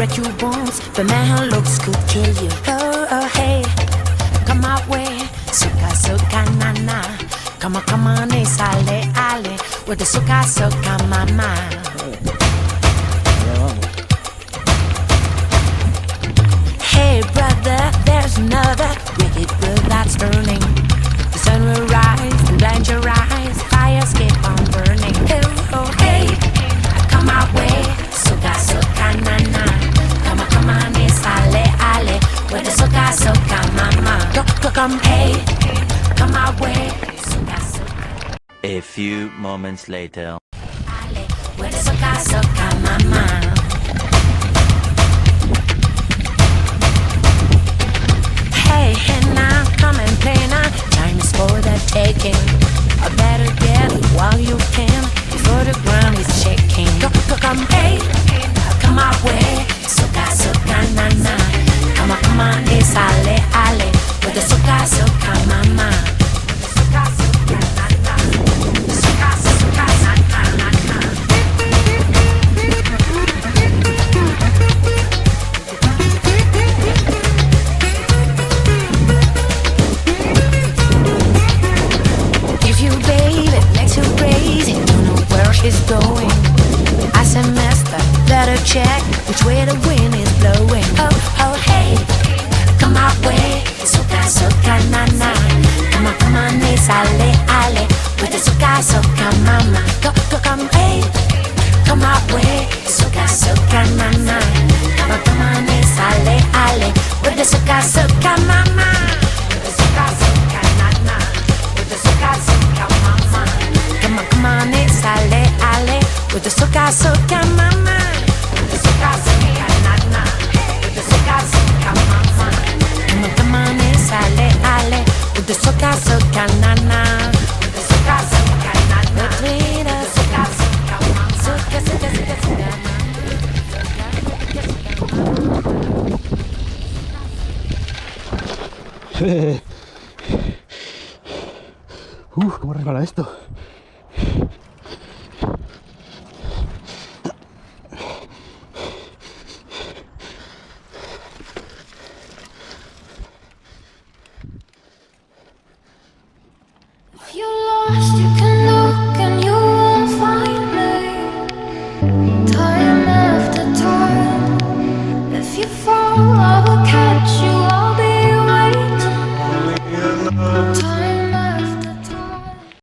break your bones. The man who looks could kill you. Oh, oh, hey, come my way. Suka, suka, na, na. Come on, it's ale, ale. With the suka, suka, mama. Hey, brother, there's another wicked wheel that's turning. The sun will rise and blind your eyes. Fires keep on burning. Oh, oh, hey, come my way. Suka, suka, na, na. Come on, it's ale, ale. With the suka, suka, mama. Come, hey, come my way. Suka, suka. A few moments later. Ale, with the suka, suka, mama. Hey, now, come and play now. Time is for the taking. I better get it while you can, before the ground is shaking. Come, hey, come my way. Suka, suka, na, na. Come on, it's ale, ale. With the suka, suka, mama. Suka, suka, na, na. Suka, suka, na, na, na. If you baby makes you crazy, don't know where she's going. I said, master, better check which way the wind is blowing. Oh, oh, hey, come my way. Suka, suka, na, na. Come on, it's ale, ale. With the suka, suka, mama. Come, hey, come my way. Suka, suka, na, na. Come on, it's ale, ale. With the suka, suka, mama. With the suka, suka, na, na. With the suka, suka, mama. Come on, it's ale, ale. With the suka, suka, mama. With the suka, suka, na, na. With the suka, suka, mama. Come on, it's ale, ale. With the suka, suka, na, na. With the suka, suka, na, na. With the suka, suka, mama. Suka, suka, suka, suka, mama. ¿Cómo resbala esto?